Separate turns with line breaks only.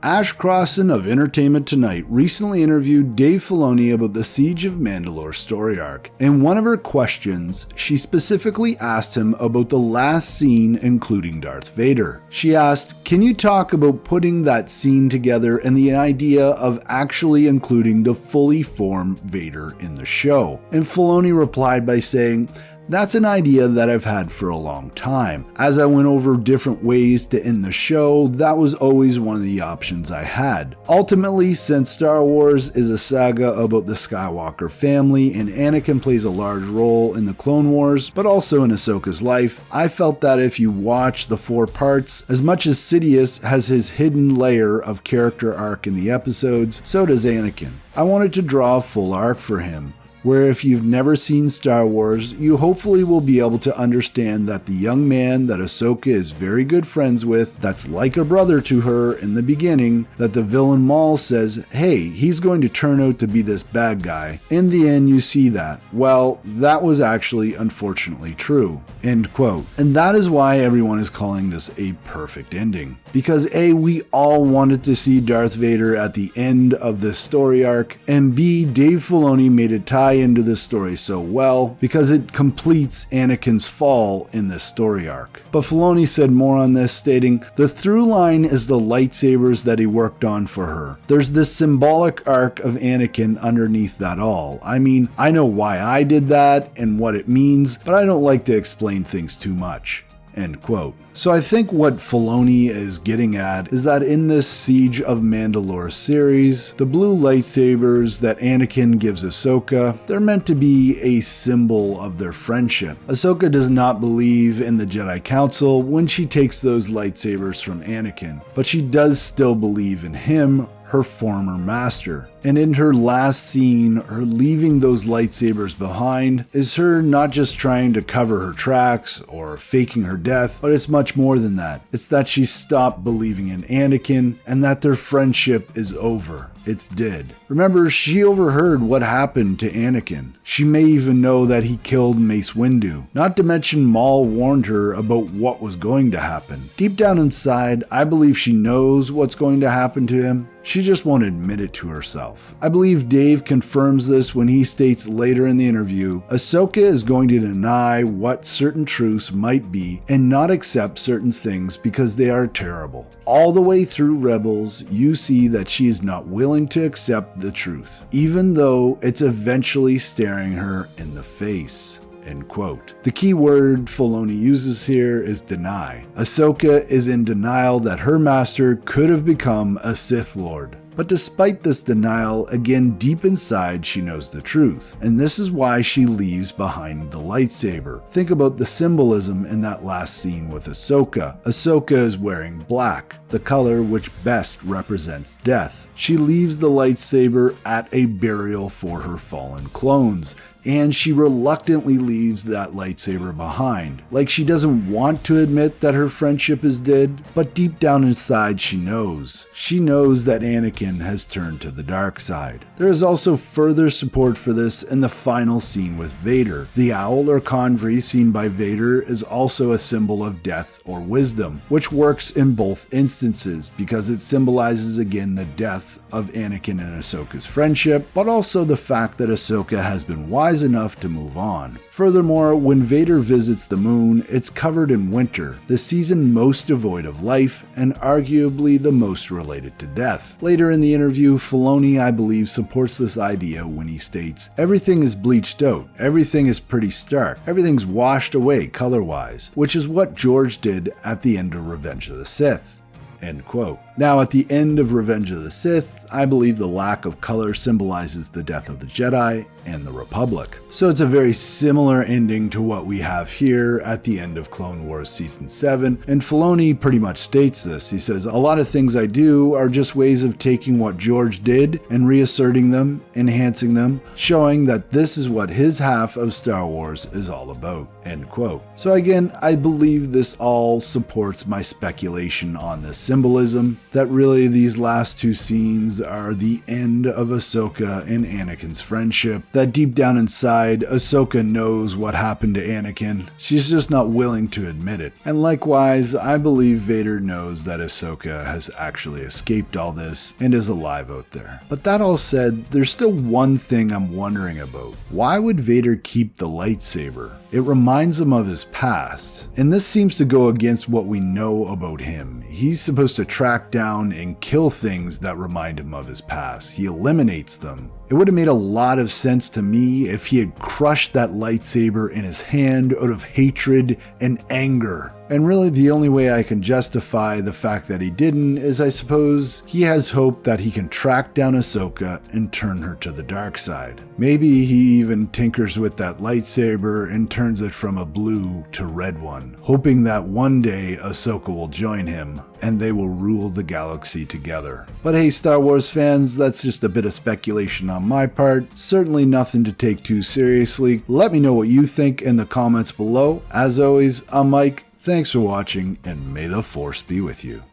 Ash Crossan of Entertainment Tonight recently interviewed Dave Filoni about the Siege of Mandalore story arc. In one of her questions, she specifically asked him about the last scene including Darth Vader. She asked, "Can you talk about putting that scene together and the idea of actually including the fully formed Vader in the show?" And Filoni replied by saying, "That's an idea that I've had for a long time. As I went over different ways to end the show, that was always one of the options I had. Ultimately, since Star Wars is a saga about the Skywalker family and Anakin plays a large role in the Clone Wars, but also in Ahsoka's life, I felt that if you watch the 4 parts, as much as Sidious has his hidden layer of character arc in the episodes, so does Anakin. I wanted to draw a full arc for him, where if you've never seen Star Wars, you hopefully will be able to understand that the young man that Ahsoka is very good friends with, that's like a brother to her in the beginning, that the villain Maul says, hey, he's going to turn out to be this bad guy. In the end, you see that. Well, that was actually unfortunately true." End quote. And that is why everyone is calling this a perfect ending. Because A, we all wanted to see Darth Vader at the end of this story arc, and B, Dave Filoni made it tie into this story so well because it completes Anakin's fall in this story arc. But Filoni said more on this, stating, "The through line is the lightsabers that he worked on for her. There's this symbolic arc of Anakin underneath that all. I mean, I know why I did that and what it means, but I don't like to explain things too much." End quote. So I think what Filoni is getting at is that in this Siege of Mandalore series, the blue lightsabers that Anakin gives Ahsoka, they're meant to be a symbol of their friendship. Ahsoka does not believe in the Jedi Council when she takes those lightsabers from Anakin, but she does still believe in him, her former master. And in her last scene, her leaving those lightsabers behind is her not just trying to cover her tracks or faking her death, but it's much more than that. It's that she stopped believing in Anakin and that their friendship is over. It's dead. Remember, she overheard what happened to Anakin. She may even know that he killed Mace Windu. Not to mention Maul warned her about what was going to happen. Deep down inside, I believe she knows what's going to happen to him. She just won't admit it to herself. I believe Dave confirms this when he states later in the interview, Ahsoka is going to deny what certain truths might be and not accept certain things because they are terrible. All the way through Rebels, you see that she is not willing to accept the truth, even though it's eventually staring her in the face. End quote. The key word Filoni uses here is deny. Ahsoka is in denial that her master could have become a Sith Lord. But despite this denial, again deep inside she knows the truth, and this is why she leaves behind the lightsaber. Think about the symbolism in that last scene with Ahsoka. Ahsoka is wearing black, the color which best represents death. She leaves the lightsaber at a burial for her fallen clones, and she reluctantly leaves that lightsaber behind. Like she doesn't want to admit that her friendship is dead, but deep down inside she knows. She knows that Anakin has turned to the dark side. There is also further support for this in the final scene with Vader. The owl or convery seen by Vader is also a symbol of death or wisdom, which works in both instances because it symbolizes again the death of Anakin and Ahsoka's friendship, but also the fact that Ahsoka has been wise enough to move on. Furthermore, when Vader visits the moon, it's covered in winter, the season most devoid of life and arguably the most related to death. Later in the interview, Filoni, I believe, supports this idea when he states, everything is bleached out, everything is pretty stark, everything's washed away color-wise, which is what George did at the end of Revenge of the Sith. End quote. Now, at the end of Revenge of the Sith, I believe the lack of color symbolizes the death of the Jedi and the Republic. So it's a very similar ending to what we have here at the end of Clone Wars Season 7, and Filoni pretty much states this. He says, a lot of things I do are just ways of taking what George did and reasserting them, enhancing them, showing that this is what his half of Star Wars is all about. End quote. So again, I believe this all supports my speculation on this symbolism that really these last two scenes are the end of Ahsoka and Anakin's friendship, that deep down inside, Ahsoka knows what happened to Anakin. She's just not willing to admit it. And likewise, I believe Vader knows that Ahsoka has actually escaped all this and is alive out there. But that all said, there's still one thing I'm wondering about. Why would Vader keep the lightsaber? It reminds him of his past, and this seems to go against what we know about him. He's supposed to track down and kill things that remind him of his past. He eliminates them. It would have made a lot of sense to me if he had crushed that lightsaber in his hand out of hatred and anger. And really the only way I can justify the fact that he didn't is I suppose he has hope that he can track down Ahsoka and turn her to the dark side. Maybe he even tinkers with that lightsaber and turns it from a blue to red one, hoping that one day Ahsoka will join him and they will rule the galaxy together. But hey, Star Wars fans, that's just a bit of speculation on my part. Certainly nothing to take too seriously. Let me know what you think in the comments below. As always, I'm Mike. Thanks for watching, and may the Force be with you.